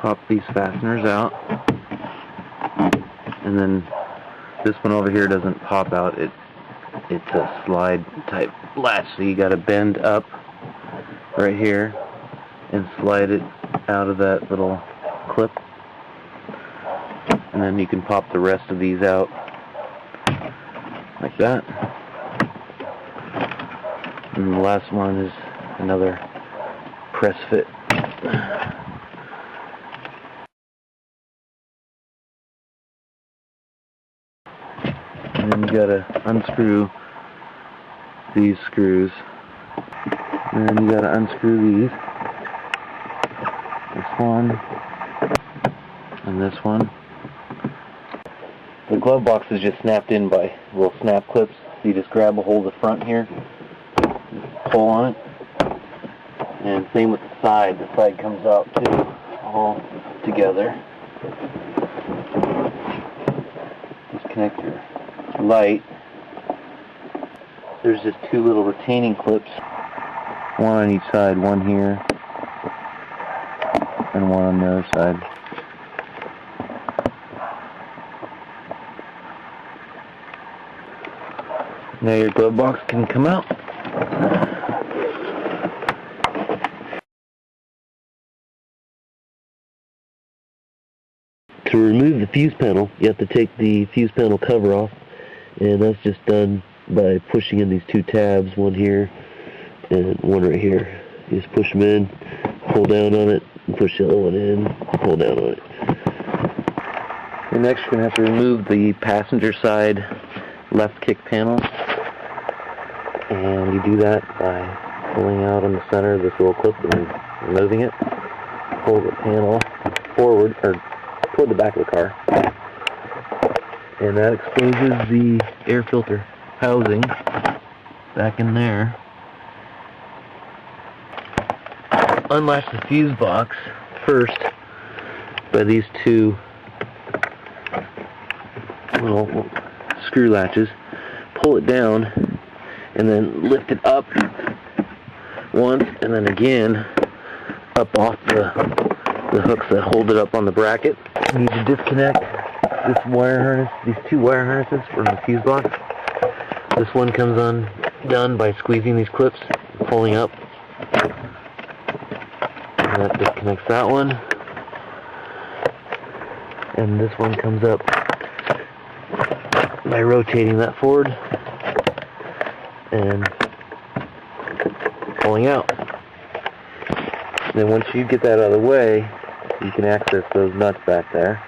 pop these fasteners out, and then this one over here doesn't pop out. It's a slide type latch, so you got to bend up right here and slide it out of that little clip, and then you can pop the rest of these out like that. And the last one is another press fit. And then you gotta unscrew these screws. And then you gotta unscrew these. This one. And this one. The glove box is just snapped in by little snap clips. So you just grab a hold of the front here, pull on it, and same with the side. The side comes out too, all together. Disconnect your light. There's just two little retaining clips, one on each side, one here, and one on the other side. Now your glove box can come out. To remove the fuse panel, you have to take the fuse panel cover off, and that's just done by pushing in these two tabs, one here and one right here. You just push them in, pull down on it, and push the other one in, pull down on it. And next you're going to have to remove the passenger side left kick panel. And you do that by pulling out on the center of this little clip and then removing it. Pull the panel forward, or toward the back of the car. And that exposes the air filter housing back in there. Unlatch the fuse box first by these two little screw latches. Pull it down and then lift it up once, and then again up off the hooks that hold it up on the bracket. You need to disconnect this wire harness, these two wire harnesses from the fuse box. This one comes undone by squeezing these clips, pulling up. And that disconnects that one. And this one comes up by rotating that forward and pulling out. Then once you get that out of the way, you can access those nuts back there.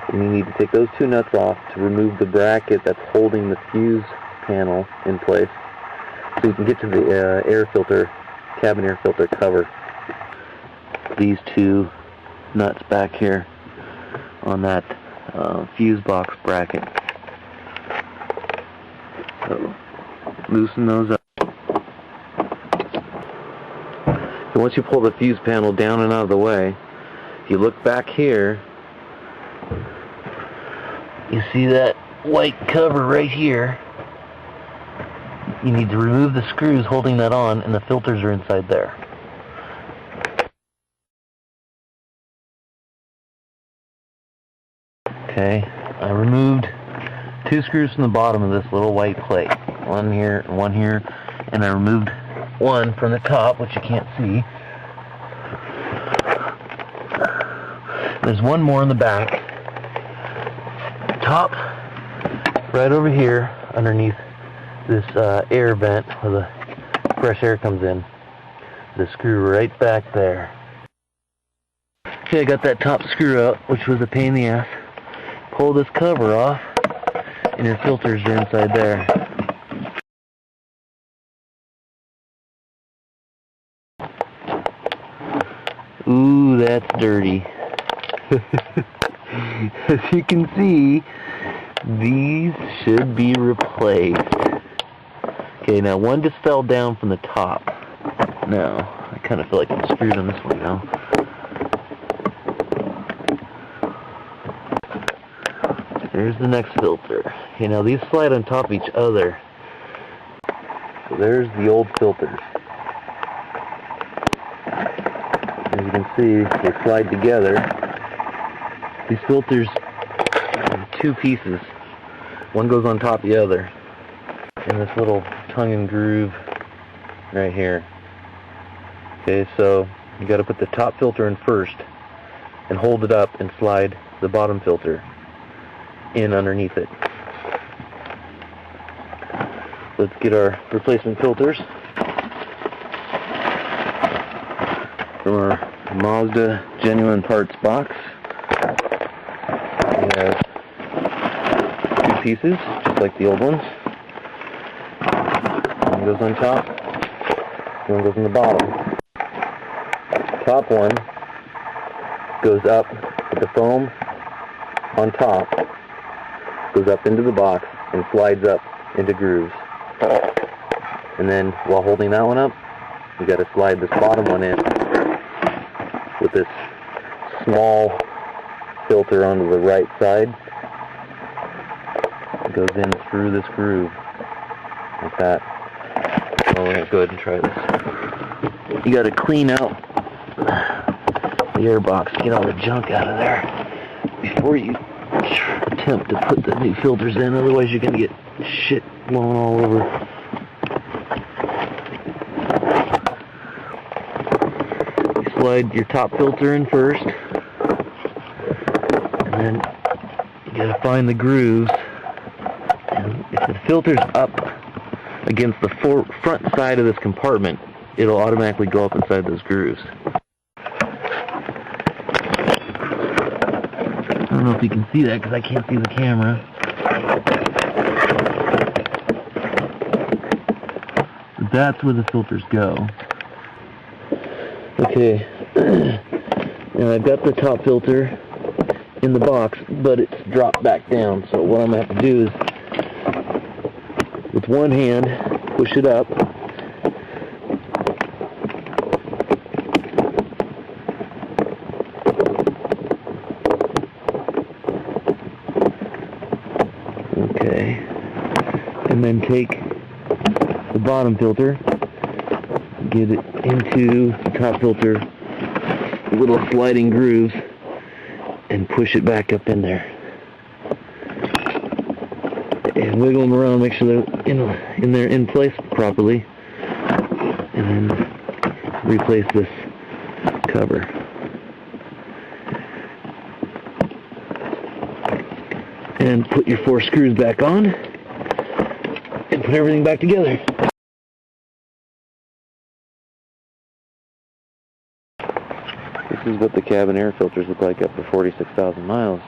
And you need to take those two nuts off to remove the bracket that's holding the fuse panel in place, so you can get to the air filter, cabin air filter cover. These two nuts back here on that fuse box bracket. So loosen those up. So once you pull the fuse panel down and out of the way, if you look back here, you see that white cover right here. You need to remove the screws holding that on, and the filters are inside there. Okay, I removed two screws from the bottom of this little white plate. One here and one here. And I removed one from the top, which you can't see. There's one more in the back. Top, right over here, underneath this air vent where the fresh air comes in. The screw right back there. Okay, I got that top screw out, which was a pain in the ass. Pull this cover off, and your filters are inside there. Ooh, that's dirty. As you can see, these should be replaced. Okay, now one just fell down from the top. Now, I kind of feel like I'm screwed on this one now. There's the next filter. Okay, now these slide on top of each other. So there's the old filters. There's you can see, they slide together. These filters are two pieces. One goes on top of the other. And this little tongue and groove right here. Okay, so you got to put the top filter in first and hold it up and slide the bottom filter in underneath it. Let's get our replacement filters from our Mazda Genuine Parts box. We have two pieces, just like the old ones. One goes on top, one goes on the bottom. Top one goes up with the foam on top, goes up into the box and slides up into grooves. And then while holding that one up, you got to slide this bottom one in with this small filter onto the right side. It goes in through this groove like that. So we're going to go ahead and try this. You got to clean out the air box, get all the junk out of there before you attempt to put the new filters in, otherwise you're going to get shit blown all over. You slide your top filter in first, and then you got to find the grooves. And if the filter's up against the front side of this compartment, it'll automatically go up inside those grooves. I don't know if you can see that because I can't see the camera. But that's where the filters go. Okay, now I've got the top filter in the box, but it's dropped back down. So what I'm going to have to do is, with one hand, push it up. Okay, and then take the bottom filter, get it into the top filter, little sliding grooves, and push it back up in there. And wiggle them around, make sure they're in there in place properly, and then replace this cover. And put your 4 screws back on, and put everything back together. This is what the cabin air filters look like after 46,000 miles.